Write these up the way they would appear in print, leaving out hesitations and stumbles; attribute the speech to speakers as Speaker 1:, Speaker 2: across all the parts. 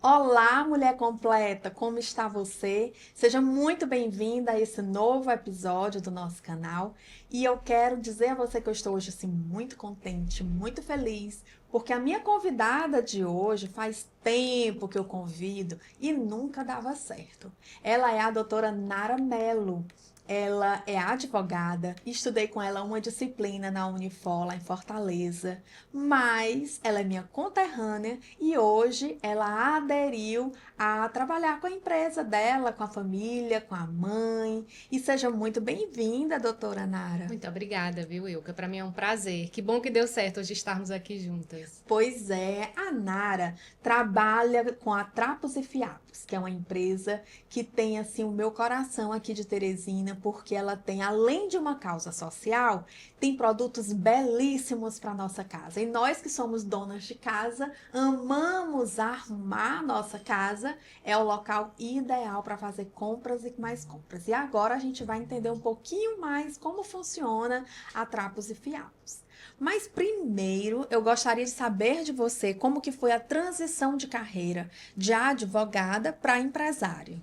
Speaker 1: Olá, mulher completa, como está você? Seja muito bem-vinda a esse novo episódio do nosso canal. E eu quero dizer a você que eu estou hoje assim muito contente, muito feliz, porque a minha convidada de hoje faz tempo que eu convido e nunca dava certo. Ela é a doutora Nara Mello. Ela é advogada, estudei com ela uma disciplina na Unifor, lá em Fortaleza, mas ela é minha conterrânea e hoje ela aderiu a trabalhar com a empresa dela, com a família, com a mãe. E seja muito bem-vinda, doutora Nara.
Speaker 2: Muito obrigada, viu, Ilka? Para mim é um prazer. Que bom que deu certo hoje estarmos aqui juntas.
Speaker 1: Pois é, a Nara trabalha com a Trapos e Fiapos, que é uma empresa que tem assim o meu coração aqui de Teresina, porque ela tem, além de uma causa social, tem produtos belíssimos para nossa casa. E nós que somos donas de casa, amamos arrumar a nossa casa, é o local ideal para fazer compras e mais compras. E agora a gente vai entender um pouquinho mais como funciona a Trapos e Fiapos. Mas primeiro eu gostaria de saber de você como que foi a transição de carreira de advogada para empresário.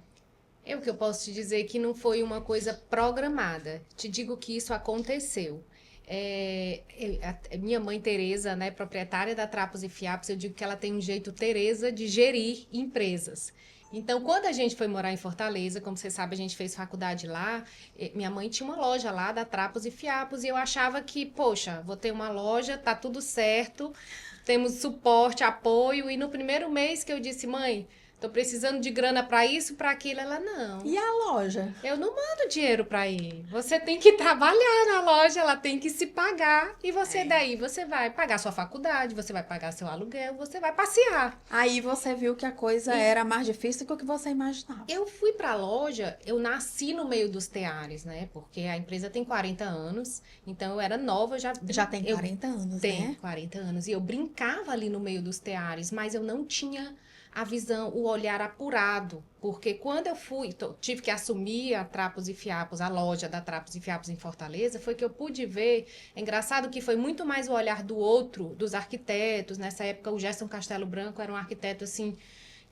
Speaker 2: O que eu posso te dizer que não foi uma coisa programada. Te digo que isso aconteceu. Minha mãe Tereza, né, proprietária da Trapos e Fiapos, eu digo que ela tem um jeito Tereza de gerir empresas. Então, quando a gente foi morar em Fortaleza, como você sabe, a gente fez faculdade lá. Minha mãe tinha uma loja lá da Trapos e Fiapos e eu achava que, poxa, vou ter uma loja, tá tudo certo, temos suporte, apoio. E no primeiro mês que eu disse, mãe, tô precisando de grana para isso, para aquilo, ela não.
Speaker 1: E a loja?
Speaker 2: Eu não mando dinheiro para ir. Você tem que trabalhar na loja, ela tem que se pagar. E você daí, você vai pagar sua faculdade, você vai pagar seu aluguel, você vai passear.
Speaker 1: Aí você viu que a coisa
Speaker 2: E
Speaker 1: era mais difícil do que o que você imaginava.
Speaker 2: eu fui para a loja, eu nasci no meio dos teares, né? Porque a empresa tem 40 anos, então eu era nova,
Speaker 1: Já tem
Speaker 2: eu
Speaker 1: 40 anos,
Speaker 2: tenho
Speaker 1: né?
Speaker 2: 40 anos e eu brincava ali no meio dos teares, mas eu não tinha a visão, o olhar apurado, porque quando eu fui, tive que assumir a Trapos e Fiapos, a loja da Trapos e Fiapos em Fortaleza, foi que eu pude ver. É engraçado que foi muito mais o olhar do outro, dos arquitetos. Nessa época, o Gerson Castelo Branco era um arquiteto assim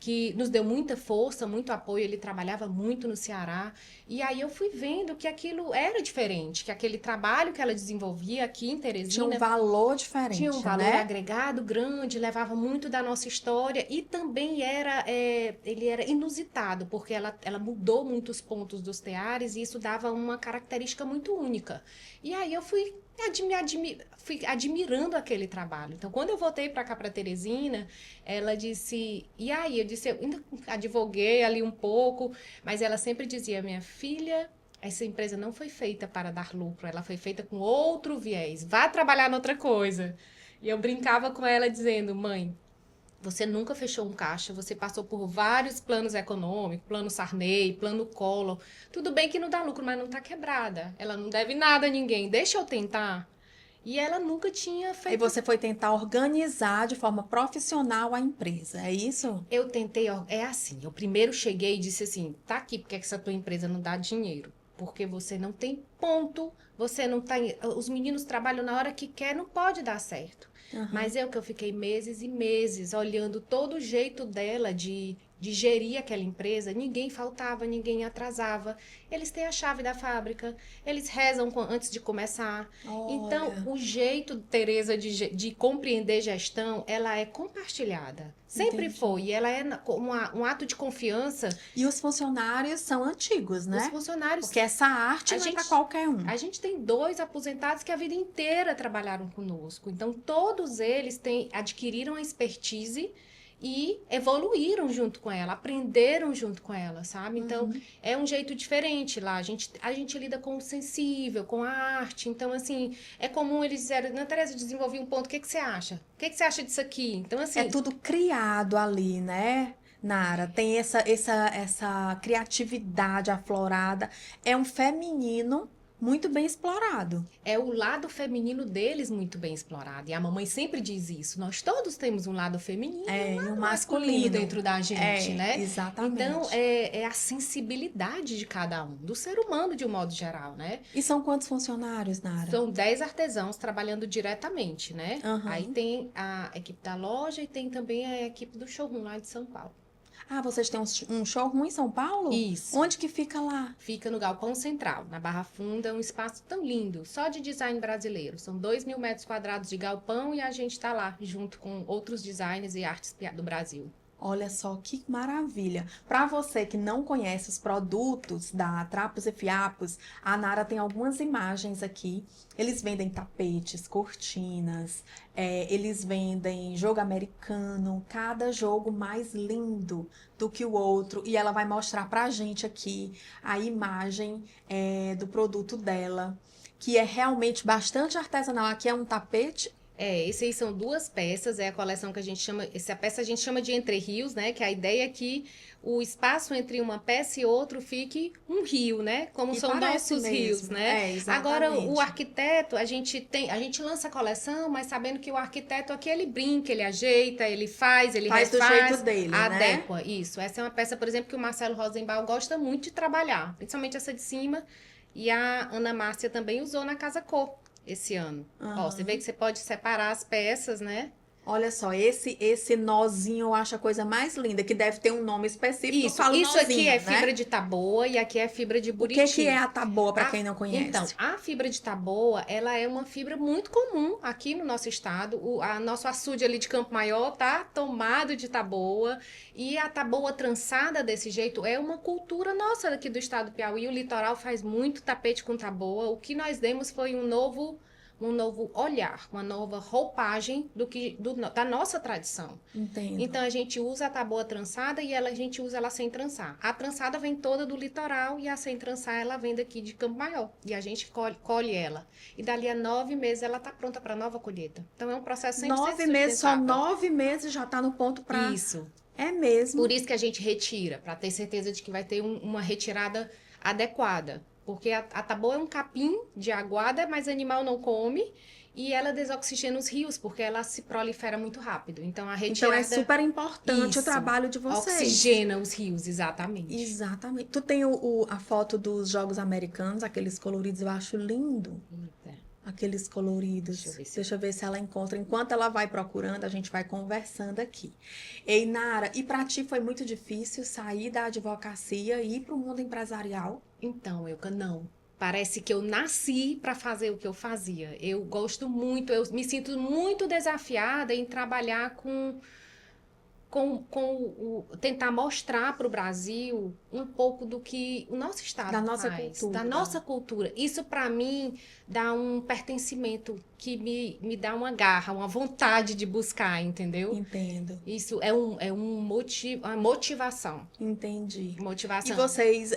Speaker 2: que nos deu muita força, muito apoio. Ele trabalhava muito no Ceará. E aí eu fui vendo que aquilo era diferente, que aquele trabalho que ela desenvolvia aqui em
Speaker 1: Tinha um
Speaker 2: Teresina
Speaker 1: valor
Speaker 2: tinha um
Speaker 1: diferente,
Speaker 2: valor
Speaker 1: né?
Speaker 2: agregado grande, levava muito da nossa história e também ele era inusitado, porque ela mudou muitos pontos dos teares e isso dava uma característica muito única. E aí eu fui admirando aquele trabalho. Então, quando eu voltei para cá, para Teresina, ela disse, e aí? Eu disse, eu ainda advoguei ali um pouco, mas ela sempre dizia, minha filha, essa empresa não foi feita para dar lucro, ela foi feita com outro viés. Vá trabalhar noutra coisa. E eu brincava com ela dizendo, mãe, você nunca fechou um caixa, você passou por vários planos econômicos, plano Sarney, plano Collor. Tudo bem que não dá lucro, mas não está quebrada. Ela não deve nada a ninguém. Deixa eu tentar. E ela nunca tinha
Speaker 1: Aí
Speaker 2: feito.
Speaker 1: você foi tentar organizar de forma profissional a empresa, é isso?
Speaker 2: Eu tentei, é assim, eu primeiro cheguei e disse assim, tá aqui porque essa tua empresa não dá dinheiro. Porque você não tem ponto, você não tá. Os meninos trabalham na hora que quer, não pode dar certo.
Speaker 1: Aham.
Speaker 2: Mas eu que eu fiquei meses e meses olhando todo o jeito dela de gerir aquela empresa, ninguém faltava, ninguém atrasava. Eles têm a chave da fábrica, eles rezam antes de começar. Então,
Speaker 1: Olha,
Speaker 2: o jeito, Tereza, de compreender gestão, ela é compartilhada. Sempre
Speaker 1: entendi.
Speaker 2: foi. E ela é um ato de confiança.
Speaker 1: E os funcionários são antigos,
Speaker 2: Os
Speaker 1: né?
Speaker 2: funcionários.
Speaker 1: Porque essa arte
Speaker 2: A
Speaker 1: não é para
Speaker 2: gente,
Speaker 1: qualquer um.
Speaker 2: a gente tem dois aposentados que a vida inteira trabalharam conosco. Então, todos eles adquiriram a expertise e evoluíram junto com ela, aprenderam junto com ela, sabe? Então,
Speaker 1: Uhum.
Speaker 2: é um jeito diferente lá. A gente lida com o sensível, com a arte. Então, assim, é comum eles dizerem, Ana Teresa, desenvolvi um ponto, o que que você acha? O que que você acha disso aqui? Então,
Speaker 1: É
Speaker 2: assim,
Speaker 1: tudo criado ali, né, Nara? Tem essa criatividade aflorada. É um feminino muito bem explorado.
Speaker 2: é o lado feminino deles muito bem explorado. E a mamãe sempre diz isso. Nós todos temos um lado feminino e um
Speaker 1: É, e o
Speaker 2: lado masculino
Speaker 1: masculino.
Speaker 2: dentro da gente,
Speaker 1: É,
Speaker 2: né? Então,
Speaker 1: exatamente.
Speaker 2: é a sensibilidade de cada um, do ser humano de um modo geral, né?
Speaker 1: E são quantos funcionários, Nara?
Speaker 2: São 10 artesãos trabalhando diretamente, né? Aí
Speaker 1: Aham.
Speaker 2: tem a equipe da loja e tem também a equipe do showroom lá de São Paulo.
Speaker 1: Ah, vocês têm um showroom em São Paulo?
Speaker 2: Isso.
Speaker 1: Onde que fica lá?
Speaker 2: Fica no Galpão Central, na Barra Funda, um espaço tão lindo, só de design brasileiro. São 2.000 metros quadrados de galpão e a gente está lá, junto com outros designers e artes do Brasil.
Speaker 1: Olha só que maravilha. Para você que não conhece os produtos da Trapos e Fiapos, a Nara tem algumas imagens aqui. Eles vendem tapetes, cortinas, eles vendem jogo americano, cada jogo mais lindo do que o outro. E ela vai mostrar pra gente aqui a imagem do produto dela, que é realmente bastante artesanal. Aqui é um tapete.
Speaker 2: Esse aí são 2 peças, é a coleção que a gente chama, essa peça a gente chama de Entre Rios, né? Que a ideia é que o espaço entre uma peça e outra fique um rio, né? Como
Speaker 1: E
Speaker 2: são
Speaker 1: parece
Speaker 2: nossos
Speaker 1: mesmo.
Speaker 2: rios, né?
Speaker 1: Exatamente.
Speaker 2: Agora, o arquiteto, a gente lança a coleção, mas sabendo que o arquiteto aqui, ele brinca, ele ajeita, ele faz
Speaker 1: do
Speaker 2: refaz,
Speaker 1: jeito dele,
Speaker 2: adequa.
Speaker 1: né?
Speaker 2: Isso. Essa é uma peça, por exemplo, que o Marcelo Rosenbaum gosta muito de trabalhar, principalmente essa de cima, e a Ana Márcia também usou na Casa Cor esse ano. Ó, você vê que você pode separar as peças, né?
Speaker 1: Olha só, esse nozinho eu acho a coisa mais linda, que deve ter um nome específico.
Speaker 2: Isso
Speaker 1: nozinho,
Speaker 2: aqui é
Speaker 1: né?
Speaker 2: fibra de taboa e aqui é fibra de buriti.
Speaker 1: O que é a taboa, para quem não conhece?
Speaker 2: Então, a fibra de taboa, ela é uma fibra muito comum aqui no nosso estado. Nosso açude ali de Campo Maior tá tomado de taboa. E a taboa trançada desse jeito é uma cultura nossa aqui do estado do Piauí. O litoral faz muito tapete com taboa. O que nós demos foi um novo olhar, uma nova roupagem da nossa tradição.
Speaker 1: Entendo.
Speaker 2: Então, a gente usa a taboa trançada e a gente usa ela sem trançar. A trançada vem toda do litoral e a sem trançar ela vem daqui de Campo Maior. E a gente colhe ela. E dali a 9 meses ela está pronta para nova colheita. Então, é um processo 100%
Speaker 1: 9 meses, só
Speaker 2: sustentável.
Speaker 1: 9 meses já está no ponto para...
Speaker 2: Isso.
Speaker 1: É mesmo.
Speaker 2: Por isso que a gente retira, para ter certeza de que vai ter uma retirada adequada. Porque a taboa é um capim de aguada, mas o animal não come. E ela desoxigena os rios, porque ela se prolifera muito rápido. Então, a retirada...
Speaker 1: Então, é super importante
Speaker 2: Isso.
Speaker 1: o trabalho de vocês.
Speaker 2: Oxigena os rios, exatamente.
Speaker 1: Exatamente. Tu tem a foto dos Jogos Americanos, aqueles coloridos, eu acho lindo.
Speaker 2: Eita.
Speaker 1: Aqueles coloridos. Deixa eu ver se ela encontra. Enquanto ela vai procurando, a gente vai conversando aqui. Ei, Nara, e para ti foi muito difícil sair da advocacia e ir para o mundo empresarial?
Speaker 2: Então, Euca, não. Parece que eu nasci para fazer o que eu fazia. Eu gosto muito, eu me sinto muito desafiada em trabalhar tentar mostrar para o Brasil um pouco do que o nosso estado
Speaker 1: Da nossa
Speaker 2: faz,
Speaker 1: cultura.
Speaker 2: da nossa cultura. Isso para mim dá um pertencimento que me dá uma garra, uma vontade de buscar, entendeu?
Speaker 1: Entendo.
Speaker 2: Isso é uma motivação.
Speaker 1: Entendi.
Speaker 2: Motivação.
Speaker 1: E vocês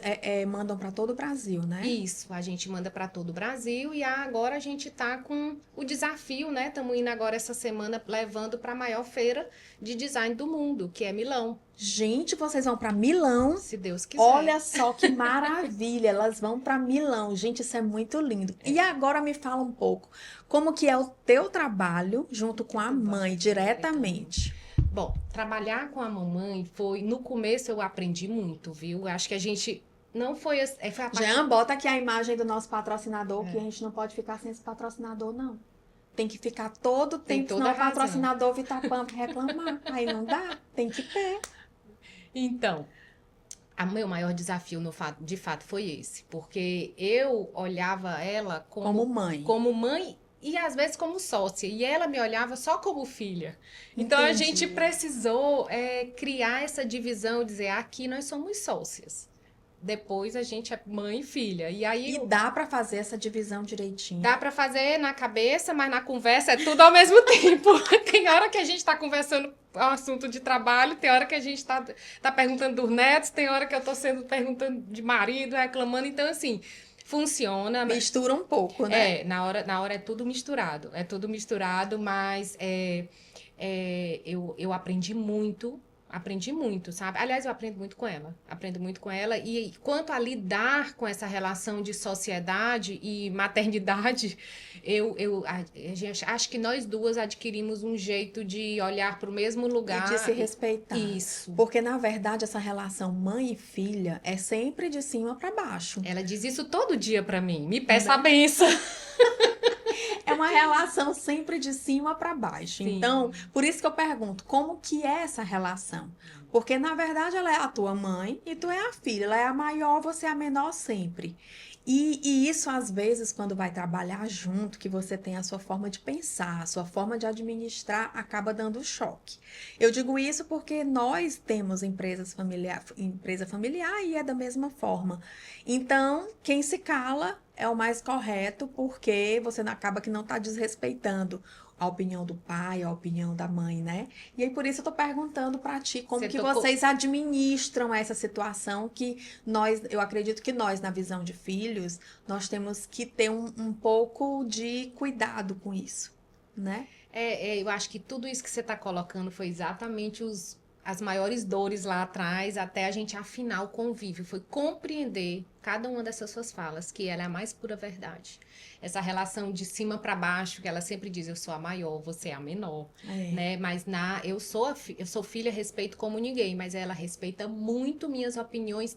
Speaker 1: mandam para todo o Brasil, né?
Speaker 2: Isso, a gente manda para todo o Brasil e agora a gente tá com o desafio, né? Estamos indo agora essa semana levando para a maior feira de design do mundo, que é Milão.
Speaker 1: Gente, vocês vão para Milão.
Speaker 2: Se Deus quiser.
Speaker 1: Olha só que maravilha, elas vão para Milão. Gente, isso é muito lindo. E agora me fala um pouco, como que é o teu trabalho junto com a mãe, diretamente?
Speaker 2: Bom, trabalhar com a mamãe no começo eu aprendi muito, viu? Acho que a gente não foi a parte...
Speaker 1: Jean, bota aqui a imagem do nosso patrocinador, que a gente não pode ficar sem esse patrocinador, não. Tem que ficar todo tempo, senão o patrocinador vir tapando reclamar. Aí não dá, tem que ter.
Speaker 2: Então, o meu maior desafio, de fato, foi esse. Porque eu olhava ela
Speaker 1: como mãe.
Speaker 2: Como mãe e, às vezes, como sócia. E ela me olhava só como filha. Então, a gente precisou criar essa divisão, dizer, aqui nós somos sócias. Depois a gente é mãe e filha. E
Speaker 1: dá para fazer essa divisão direitinho.
Speaker 2: Dá para fazer na cabeça, mas na conversa é tudo ao mesmo tempo. Tem hora que a gente está conversando um assunto de trabalho, tem hora que a gente está perguntando dos netos, tem hora que eu estou perguntando de marido, reclamando. Então, assim, funciona.
Speaker 1: Mistura um pouco, né?
Speaker 2: Na hora é tudo misturado. É tudo misturado, mas eu aprendi muito. Aprendi muito, sabe? Aliás, eu aprendo muito com ela. E quanto a lidar com essa relação de sociedade e maternidade, acho que nós duas adquirimos um jeito de olhar para o mesmo lugar.
Speaker 1: E de se respeitar.
Speaker 2: Isso.
Speaker 1: Porque, na verdade, essa relação mãe e filha é sempre de cima para baixo.
Speaker 2: Ela diz isso todo dia para mim. Me peça a benção.
Speaker 1: É uma relação sempre de cima para baixo.
Speaker 2: Sim.
Speaker 1: Então, por isso que eu pergunto, como que é essa relação? Porque, na verdade, ela é a tua mãe e tu é a filha. Ela é a maior, você é a menor sempre. E isso, às vezes, quando vai trabalhar junto, que você tem a sua forma de pensar, a sua forma de administrar, acaba dando choque. Eu digo isso porque nós temos empresa familiar e é da mesma forma. Então, quem se cala é o mais correto, porque você acaba que não está desrespeitando a opinião do pai, a opinião da mãe, né? E aí, por isso eu tô perguntando para ti como
Speaker 2: Você
Speaker 1: que
Speaker 2: tocou.
Speaker 1: vocês administram essa situação que eu acredito que nós, na visão de filhos, nós temos que ter um pouco de cuidado com isso, né?
Speaker 2: Eu acho que tudo isso que você está colocando foi exatamente as maiores dores lá atrás, até a gente afinar o convívio, foi compreender cada uma dessas suas falas, que ela é a mais pura verdade. Essa relação de cima para baixo, que ela sempre diz, eu sou a maior, você é a menor, né? Mas eu sou filha, respeito como ninguém, mas ela respeita muito minhas opiniões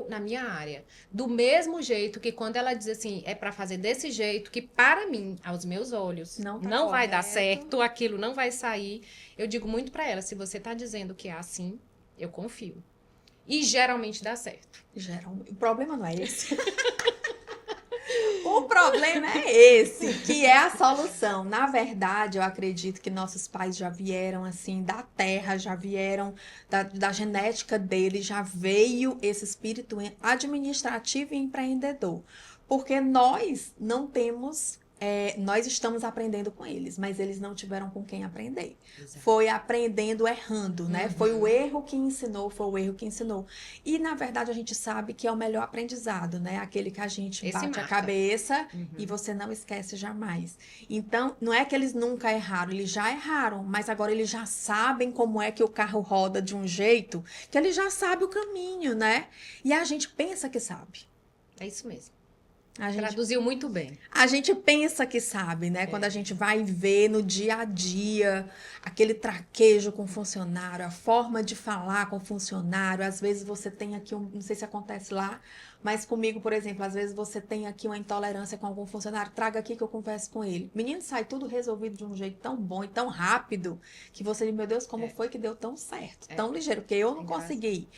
Speaker 2: na minha área. Do mesmo jeito que quando ela diz assim, é para fazer desse jeito, que para mim, aos meus olhos, não vai dar certo, aquilo não vai sair. Eu digo muito para ela, se você tá dizendo que é assim, eu confio. E geralmente dá certo.
Speaker 1: O problema não é esse. O problema é esse, que é a solução. Na verdade, eu acredito que nossos pais já vieram assim da terra, já vieram da genética deles, já veio esse espírito administrativo e empreendedor. Porque nós não temos, nós estamos aprendendo com eles, mas eles não tiveram com quem aprender.
Speaker 2: Exato.
Speaker 1: Foi aprendendo errando, né? Foi o erro que ensinou, foi o erro que ensinou. E, na verdade, a gente sabe que é o melhor aprendizado, né? Aquele que a gente
Speaker 2: Esse
Speaker 1: bate
Speaker 2: marca.
Speaker 1: a cabeça e você não esquece jamais. Então, não é que eles nunca erraram, eles já erraram, mas agora eles já sabem como é que o carro roda de um jeito que ele já sabe o caminho, né? E a gente pensa que sabe.
Speaker 2: É isso mesmo.
Speaker 1: A gente
Speaker 2: Traduziu muito bem.
Speaker 1: A gente pensa que sabe, né? Quando a gente vai ver no dia a dia aquele traquejo com o funcionário, a forma de falar com o funcionário. Às vezes você tem aqui, não sei se acontece lá, mas comigo, por exemplo, às vezes você tem aqui uma intolerância com algum funcionário, traga aqui que eu converso com ele. Menino, sai tudo resolvido de um jeito tão bom e tão rápido que você diz, meu Deus, como foi que deu tão certo, tão ligeiro, porque eu não consegui.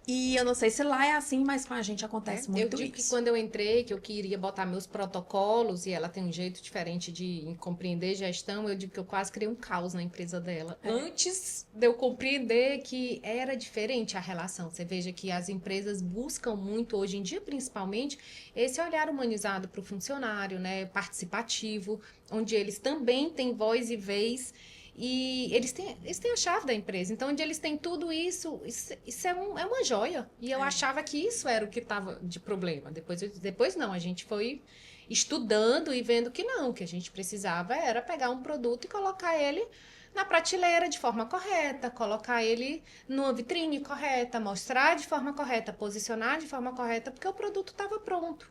Speaker 1: E eu não sei se lá é assim, mas com a gente acontece muito isso.
Speaker 2: Eu digo que quando eu entrei, que eu queria botar meus protocolos, e ela tem um jeito diferente de compreender gestão, eu digo que eu quase criei um caos na empresa dela. Antes de eu compreender que era diferente a relação. Você veja que as empresas buscam muito, hoje em dia principalmente, esse olhar humanizado para o funcionário, né, participativo, onde eles também têm voz e vez. E eles têm a chave da empresa. Então, onde eles têm tudo isso é uma joia. E eu achava que isso era o que estava de problema. Depois não, a gente foi estudando e vendo que não, que a gente precisava era pegar um produto e colocar ele na prateleira de forma correta, colocar ele numa vitrine correta, mostrar de forma correta, posicionar de forma correta, porque o produto estava pronto.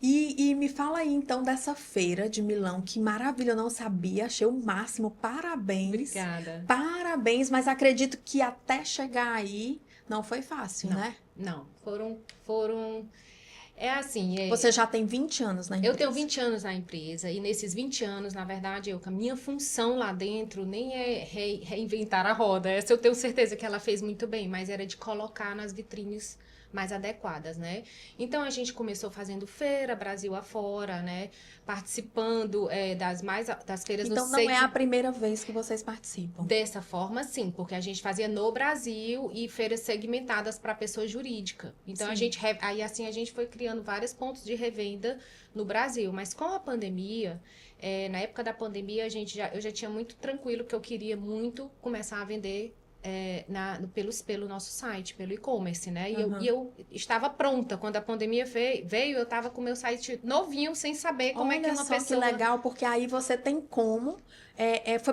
Speaker 1: E me fala aí, então, dessa feira de Milão. Que maravilha, eu não sabia. Achei o máximo. Parabéns.
Speaker 2: Obrigada.
Speaker 1: Parabéns, mas acredito que até chegar aí não foi fácil, né?
Speaker 2: Não, foram... É assim...
Speaker 1: Você já tem 20 anos na empresa.
Speaker 2: Eu tenho 20 anos na empresa. E nesses 20 anos, na verdade, a minha função lá dentro nem é reinventar a roda. Essa eu tenho certeza que ela fez muito bem. Mas era de colocar nas vitrines mais adequadas, né? Então, a gente começou fazendo feira, Brasil afora, né? Participando das feiras
Speaker 1: Então, não é a primeira vez que vocês participam?
Speaker 2: Dessa forma, sim, porque a gente fazia no Brasil e feiras segmentadas para pessoa jurídica. Então, a gente foi criando vários pontos de revenda no Brasil. Mas com a pandemia, na época da pandemia, eu já tinha muito tranquilo que eu queria muito começar a vender pelo nosso site, pelo e-commerce, né? E eu estava pronta. Quando a pandemia veio, eu estava com o meu site novinho, sem saber como é que uma pessoa...
Speaker 1: Olha só que legal, porque aí você tem como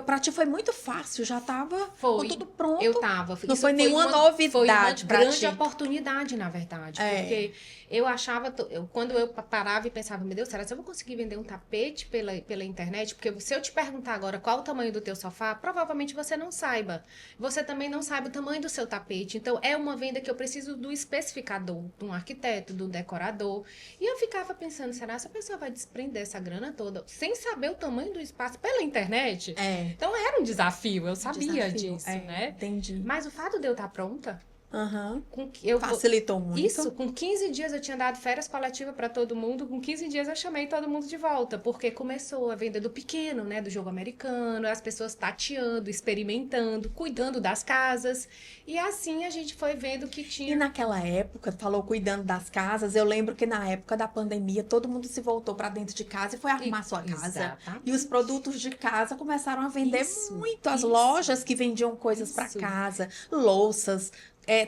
Speaker 1: Pra ti foi muito fácil, já tava com
Speaker 2: Foi.
Speaker 1: tudo pronto.
Speaker 2: Eu tava.
Speaker 1: Não
Speaker 2: Isso
Speaker 1: foi nenhuma
Speaker 2: foi uma
Speaker 1: novidade pra
Speaker 2: grande
Speaker 1: ti.
Speaker 2: oportunidade, na verdade.
Speaker 1: É.
Speaker 2: Porque eu achava, quando eu parava e pensava, meu Deus, será que eu vou conseguir vender um tapete pela internet? Porque se eu te perguntar agora qual o tamanho do teu sofá, provavelmente você não saiba. Você também não sabe o tamanho do seu tapete. Então, é uma venda que eu preciso do especificador, de um arquiteto, do decorador. E eu ficava pensando, será que a pessoa vai desprender essa grana toda sem saber o tamanho do espaço pela internet? Então, era um desafio, eu sabia disso, né?
Speaker 1: Entendi.
Speaker 2: Mas o fato de eu estar pronta,
Speaker 1: Uhum.
Speaker 2: eu
Speaker 1: Facilitou muito.
Speaker 2: Isso, com 15 dias eu tinha dado férias coletivas para todo mundo, com 15 dias eu chamei todo mundo de volta, porque começou a venda do pequeno, né, do jogo americano, as pessoas tateando, experimentando, cuidando das casas, e assim a gente foi vendo que
Speaker 1: E
Speaker 2: tinha...
Speaker 1: naquela época, falou cuidando das casas, eu lembro que na época da pandemia, todo mundo se voltou para dentro de casa e foi arrumar sua casa.
Speaker 2: Exatamente.
Speaker 1: E os produtos de casa começaram a vender
Speaker 2: Isso,
Speaker 1: muito. As
Speaker 2: isso,
Speaker 1: lojas que vendiam coisas para
Speaker 2: isso.
Speaker 1: casa, louças,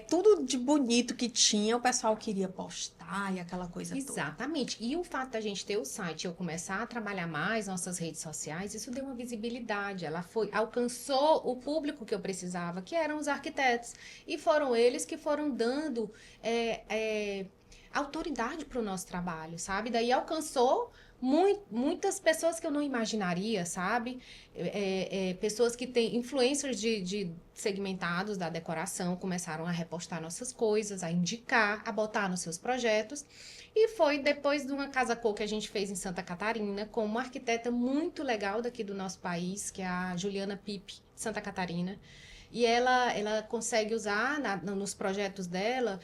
Speaker 1: tudo de bonito que tinha, o pessoal queria postar e aquela coisa toda.
Speaker 2: Exatamente. E o fato da gente ter o site e eu começar a trabalhar mais nossas redes sociais, isso deu uma visibilidade. Ela alcançou o público que eu precisava, que eram os arquitetos. E foram eles que foram dando autoridade para o nosso trabalho, sabe? Daí alcançou muitas pessoas que eu não imaginaria, sabe? Pessoas que têm influencers de segmentados da decoração começaram a repostar nossas coisas, a indicar, a botar nos seus projetos. E foi depois de uma casa cor que a gente fez em Santa Catarina, com uma arquiteta muito legal daqui do nosso país, que é a Juliana Pipe, Santa Catarina. E ela consegue usar nos projetos dela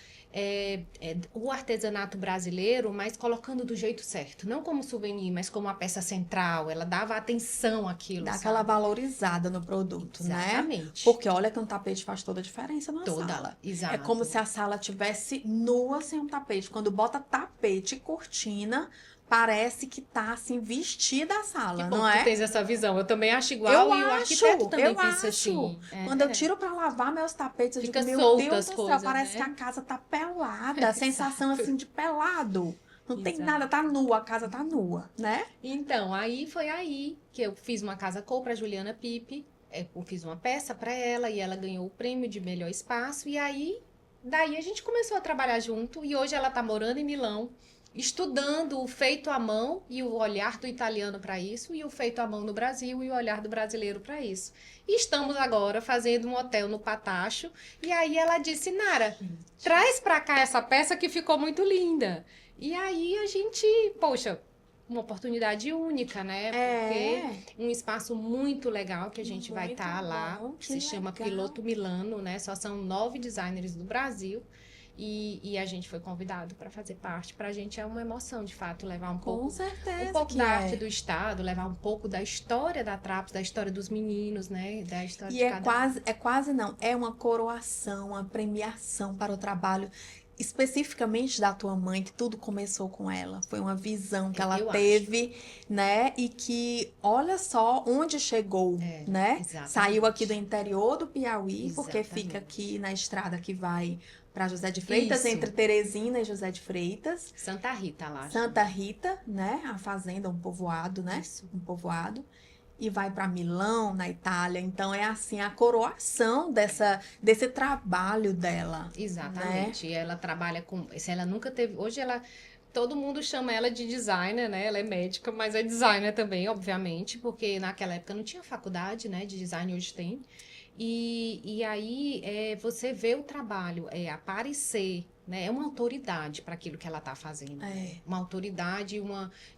Speaker 2: o artesanato brasileiro, mas colocando do jeito certo. Não como souvenir, mas como uma peça central. Ela dava atenção àquilo,
Speaker 1: Dá
Speaker 2: sabe?
Speaker 1: aquela valorizada no produto, né?
Speaker 2: Exatamente.
Speaker 1: Porque olha que um tapete faz toda a diferença na sala.
Speaker 2: Exato.
Speaker 1: É como se a sala tivesse nua sem um tapete. Quando bota tapete e cortina, parece que tá assim vestida a sala,
Speaker 2: Que bom
Speaker 1: não
Speaker 2: que tu
Speaker 1: é?
Speaker 2: tens essa visão. Eu também acho igual e o arquiteto também pensa assim.
Speaker 1: Quando eu tiro pra lavar meus tapetes, eu
Speaker 2: Fica
Speaker 1: digo, meu
Speaker 2: solta
Speaker 1: Deus
Speaker 2: as
Speaker 1: do céu,
Speaker 2: coisas,
Speaker 1: parece
Speaker 2: né?
Speaker 1: que a casa tá pelada, a sensação
Speaker 2: Exato.
Speaker 1: assim de pelado. Não tem
Speaker 2: Exato.
Speaker 1: nada, tá nua, a casa tá nua, né?
Speaker 2: Então, foi aí que eu fiz uma casa cor para Juliana Pipe. Eu fiz uma peça para ela e ela ganhou o prêmio de melhor espaço. E aí, daí a gente começou a trabalhar junto. E hoje ela está morando em Milão, estudando o feito à mão e o olhar do italiano para isso, e o feito à mão no Brasil e o olhar do brasileiro para isso. E estamos agora fazendo um hotel no Patacho. E aí ela disse, Nara, traz para cá essa peça que ficou muito linda. E aí a gente, poxa, uma oportunidade única, né? Porque um espaço muito legal que a gente vai estar lá, que se chama Piloto Milano, né? Só são 9 designers do Brasil. E a gente foi convidado para fazer parte. Para a gente é uma emoção, de fato, levar um pouco da arte do estado, levar um pouco da história da Trapos, da história dos meninos, né? Da história de
Speaker 1: quase não, é uma coroação, uma premiação para o trabalho especificamente da tua mãe, que tudo começou com ela. Foi uma visão que ela teve, né? E que, olha só onde chegou, né?
Speaker 2: Exatamente.
Speaker 1: Saiu aqui do interior do Piauí, porque fica aqui na estrada que vai para José de Freitas, entre Teresina e José de Freitas.
Speaker 2: Santa Rita lá.
Speaker 1: Santa Rita, né? A fazenda, um povoado, né?
Speaker 2: Isso.
Speaker 1: Um povoado. E vai para Milão, na Itália. Então, é assim, a coroação desse trabalho dela.
Speaker 2: Exatamente.
Speaker 1: Né?
Speaker 2: E ela trabalha com... Ela nunca teve... Hoje ela... Todo mundo chama ela de designer, né? Ela é médica, mas é designer também, obviamente. Porque naquela época não tinha faculdade, né? De design, hoje tem. E aí você vê o trabalho, aparecer, né? É uma autoridade para aquilo que ela está fazendo. Uma autoridade,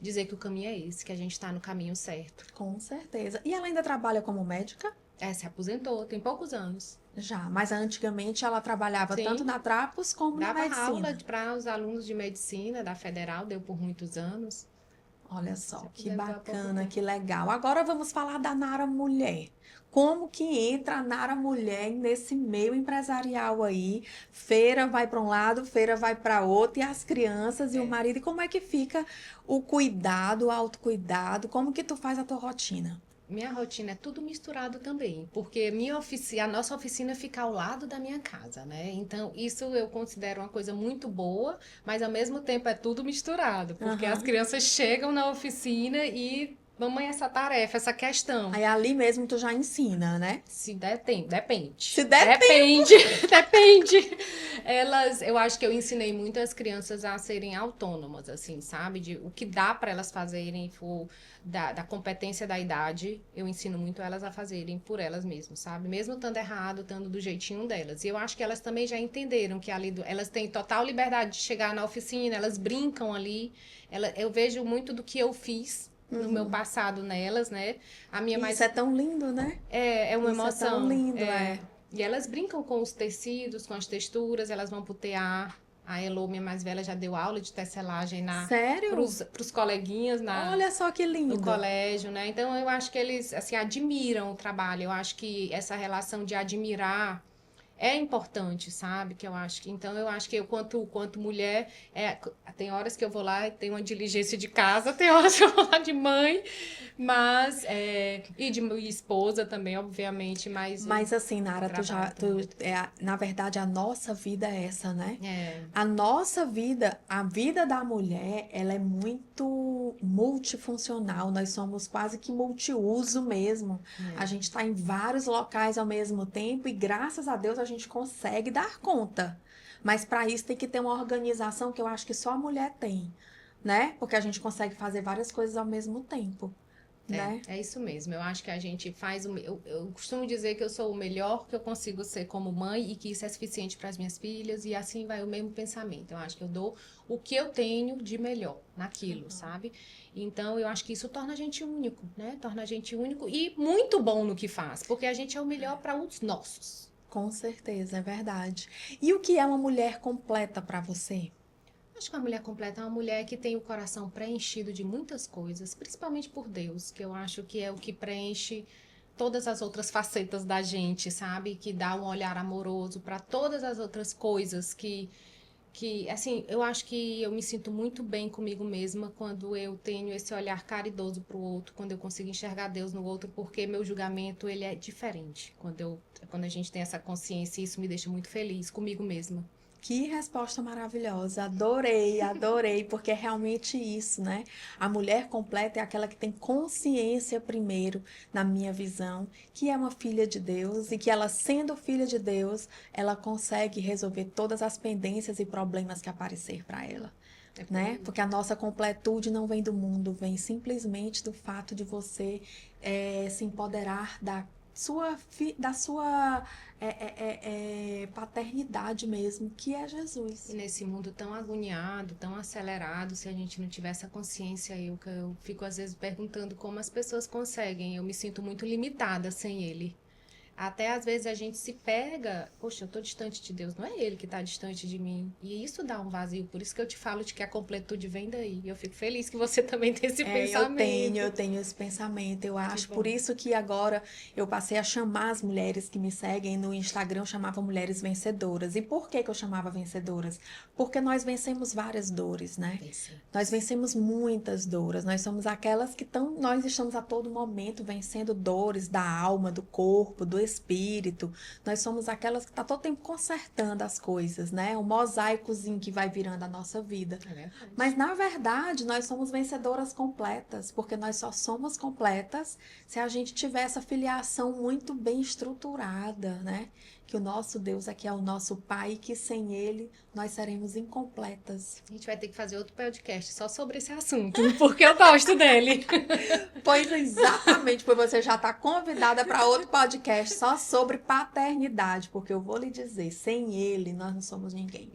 Speaker 2: dizer que o caminho é esse, que a gente está no caminho certo.
Speaker 1: Com certeza. E ela ainda trabalha como médica?
Speaker 2: Se aposentou, tem poucos anos.
Speaker 1: Já, mas antigamente ela trabalhava tanto na Trapos como na medicina.
Speaker 2: Dava aula para os alunos de medicina da Federal, deu por muitos anos.
Speaker 1: Olha só, que bacana, que legal. Agora vamos falar da Nara Mulher. Como que entra a Nara Mulher nesse meio empresarial aí? Feira vai para um lado, feira vai para outro, e as crianças e o marido. E como é que fica o cuidado, o autocuidado? Como que tu faz a tua rotina?
Speaker 2: Minha rotina é tudo misturado também, porque a nossa oficina fica ao lado da minha casa, né? Então, isso eu considero uma coisa muito boa, mas ao mesmo tempo é tudo misturado, porque as crianças chegam na oficina e mamãe, essa tarefa, essa questão.
Speaker 1: Aí ali mesmo tu já ensina, né?
Speaker 2: Se der tempo, depende.
Speaker 1: Se der
Speaker 2: Depende, depende. Eu acho que eu ensinei muito as crianças a serem autônomas, assim, sabe? De o que dá para elas fazerem, for da competência da idade, eu ensino muito elas a fazerem por elas mesmas, sabe? Mesmo estando errado, estando do jeitinho delas. E eu acho que elas também já entenderam que ali elas têm total liberdade de chegar na oficina, elas brincam ali. Eu vejo muito do que eu fiz no meu passado nelas, né? A minha mais
Speaker 1: Isso é tão lindo, né?
Speaker 2: é uma
Speaker 1: Isso é tão
Speaker 2: emoção.
Speaker 1: lindo, é.
Speaker 2: E elas brincam com os tecidos, com as texturas, elas vão pro tear. A Elo, minha mais velha, já deu aula de tecelagem
Speaker 1: Sério?
Speaker 2: pros coleguinhas
Speaker 1: Olha só que lindo.
Speaker 2: no colégio, né? Então, eu acho que eles, assim, admiram o trabalho. Eu acho que essa relação de admirar é importante, sabe? Então eu acho que eu, quanto mulher, tem horas que eu vou lá e tenho uma diligência de casa, tem horas que eu vou lá de mãe, mas e de esposa também, obviamente,
Speaker 1: Mas assim, Nara, na verdade, a nossa vida é essa, né? A nossa vida, a vida da mulher, ela é muito multifuncional. Nós somos quase que multiuso mesmo. A gente está em vários locais ao mesmo tempo e graças a Deus a gente consegue dar conta. Mas para isso tem que ter uma organização que eu acho que só a mulher tem, né? Porque a gente consegue fazer várias coisas ao mesmo tempo. Né?
Speaker 2: É isso mesmo. Eu acho que a gente faz eu costumo dizer que eu sou o melhor que eu consigo ser como mãe e que isso é suficiente para as minhas filhas e assim vai o mesmo pensamento. Eu acho que eu dou o que eu tenho de melhor naquilo, sabe? Então eu acho que isso torna a gente único, né? Torna a gente único e muito bom no que faz, porque a gente é o melhor para os nossos.
Speaker 1: Com certeza, é verdade. E o que é uma mulher completa para você?
Speaker 2: Acho que uma mulher completa é uma mulher que tem o coração preenchido de muitas coisas, principalmente por Deus, que eu acho que é o que preenche todas as outras facetas da gente, sabe? Que dá um olhar amoroso para todas as outras coisas assim, eu acho que eu me sinto muito bem comigo mesma quando eu tenho esse olhar caridoso para o outro, quando eu consigo enxergar Deus no outro, porque meu julgamento, ele é diferente. Quando a gente tem essa consciência, isso me deixa muito feliz comigo mesma.
Speaker 1: Que resposta maravilhosa, adorei, adorei, porque é realmente isso, né? A mulher completa é aquela que tem consciência primeiro, na minha visão, que é uma filha de Deus e que ela, sendo filha de Deus, ela consegue resolver todas as pendências e problemas que aparecer para ela. Né? Porque a nossa completude não vem do mundo, vem simplesmente do fato de você se empoderar da sua paternidade mesmo, que é Jesus.
Speaker 2: E nesse mundo tão agoniado, tão acelerado, se a gente não tiver essa consciência, eu fico às vezes perguntando como as pessoas conseguem. Eu me sinto muito limitada sem ele. Até às vezes a gente se pega, poxa, eu tô distante de Deus, não é Ele que tá distante de mim. E isso dá um vazio, por isso que eu te falo de que a completude vem daí. E eu fico feliz que você também tem esse pensamento.
Speaker 1: Eu tenho esse pensamento, eu acho. Por isso que agora eu passei a chamar as mulheres que me seguem no Instagram, eu chamava mulheres vencedoras. E por que eu chamava vencedoras? Porque nós vencemos várias dores, né? Nós vencemos muitas dores. Nós somos aquelas nós estamos a todo momento vencendo dores da alma, do corpo, do espírito. Nós somos aquelas que tá todo tempo consertando as coisas, né? Um mosaicozinho que vai virando a nossa vida. Mas na verdade, nós somos vencedoras completas, porque nós só somos completas se a gente tiver essa filiação muito bem estruturada, né? Que o nosso Deus aqui é o nosso Pai e que sem Ele nós seremos incompletas.
Speaker 2: A gente vai ter que fazer outro podcast só sobre esse assunto, porque eu gosto dele.
Speaker 1: Pois exatamente, pois você já está convidada para outro podcast só sobre paternidade, porque eu vou lhe dizer, sem Ele nós não somos ninguém.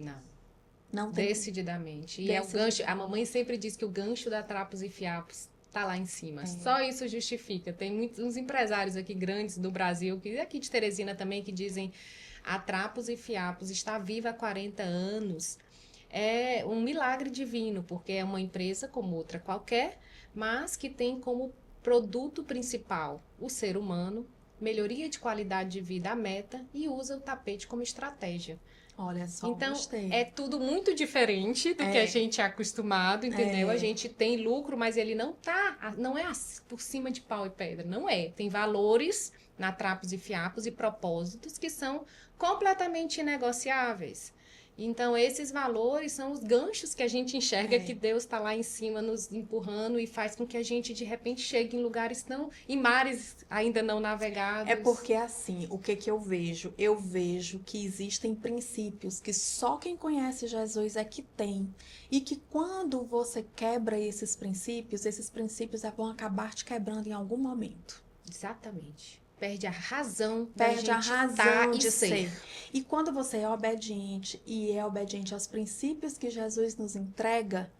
Speaker 1: Não tem.
Speaker 2: Decididamente. E é o gancho, a mamãe sempre diz que o gancho da Trapos e Fiapos tá lá em cima. Só isso justifica. Tem muitos empresários aqui grandes do Brasil, que aqui de Teresina também, que dizem a Trapos e Fiapos está viva há 40 anos. É um milagre divino, porque é uma empresa como outra qualquer, mas que tem como produto principal o ser humano, melhoria de qualidade de vida a meta e usa o tapete como estratégia.
Speaker 1: Olha só,
Speaker 2: então,
Speaker 1: gostei.
Speaker 2: É tudo muito diferente do que a gente é acostumado, entendeu? A gente tem lucro, mas ele não é por cima de pau e pedra, não é. Tem valores na Trapos e Fiapos e propósitos que são completamente inegociáveis. Então, esses valores são os ganchos que a gente enxerga
Speaker 1: É.
Speaker 2: que Deus está lá em cima nos empurrando e faz com que a gente, de repente, chegue em lugares em mares ainda não navegados.
Speaker 1: É porque assim, o que que eu vejo? Eu vejo que existem princípios que só quem conhece Jesus é que tem. E que quando você quebra esses princípios vão acabar te quebrando em algum momento.
Speaker 2: Exatamente. Perde a razão da
Speaker 1: Perde a
Speaker 2: gente
Speaker 1: razão
Speaker 2: estar e
Speaker 1: de
Speaker 2: ser.
Speaker 1: ser. E quando você é obediente e é obediente aos princípios que Jesus nos entrega,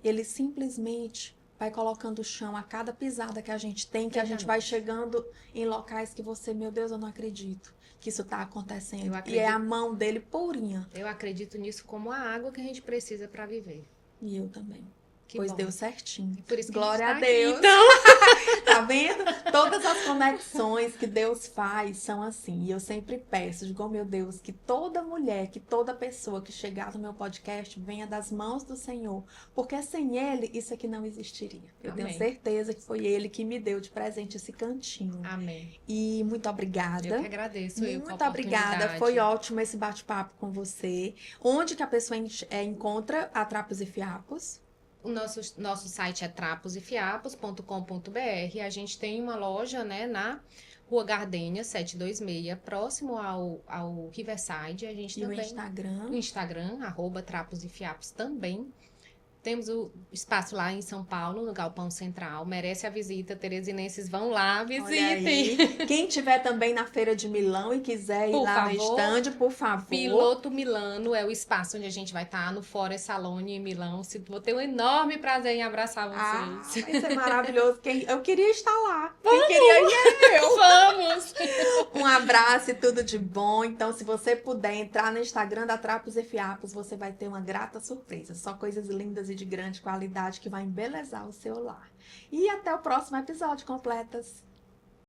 Speaker 1: ele simplesmente vai colocando o chão a cada pisada que a gente tem, que a gente vai
Speaker 2: Exatamente.
Speaker 1: chegando em locais que você, meu Deus, eu não acredito que isso está acontecendo.
Speaker 2: Eu
Speaker 1: E é a
Speaker 2: acredito.
Speaker 1: mão dele purinha.
Speaker 2: Eu acredito nisso como a água que a gente precisa para viver.
Speaker 1: E eu também.
Speaker 2: Que
Speaker 1: Pois
Speaker 2: bom.
Speaker 1: deu certinho.
Speaker 2: Por isso que
Speaker 1: Glória
Speaker 2: a
Speaker 1: a
Speaker 2: gente tá aqui,
Speaker 1: Deus.
Speaker 2: então.
Speaker 1: Tá vendo? Todas as conexões que Deus faz são assim. E eu sempre peço, digo, oh, meu Deus, que toda mulher, que toda pessoa que chegar no meu podcast venha das mãos do Senhor. Porque sem Ele, isso aqui não existiria. Eu tenho
Speaker 2: Amém.
Speaker 1: certeza que foi Ele que me deu de presente esse cantinho.
Speaker 2: Amém.
Speaker 1: E muito obrigada.
Speaker 2: Eu que agradeço.
Speaker 1: Muito obrigada. Foi ótimo esse bate-papo com você. Onde que a pessoa encontra a Trapos e Fiapos?
Speaker 2: O nosso site é traposefiapos.com.br. A gente tem uma loja, né, na Rua Gardênia 726, próximo ao Riverside. A gente
Speaker 1: E
Speaker 2: também
Speaker 1: o Instagram?
Speaker 2: no Instagram, @Trapos e Fiapos também. Temos o espaço lá em São Paulo, no Galpão Central. Merece a visita. Teresinenses, vão lá,
Speaker 1: Olha
Speaker 2: visitem.
Speaker 1: aí. Quem tiver também na Feira de Milão e quiser ir
Speaker 2: Por
Speaker 1: lá no
Speaker 2: favor.
Speaker 1: estande, por favor.
Speaker 2: Piloto Milano é o espaço onde a gente vai estar no Forest Salone em Milão. Vou ter um enorme prazer em abraçar vocês.
Speaker 1: Vai ser maravilhoso. Eu queria estar lá. Quem queria ir é eu.
Speaker 2: Vamos!
Speaker 1: Um abraço e tudo de bom. Então, se você puder entrar no Instagram da Trapos e Fiapos, você vai ter uma grata surpresa. Só coisas lindas e de grande qualidade que vai embelezar o seu lar. E até o próximo episódio, completas.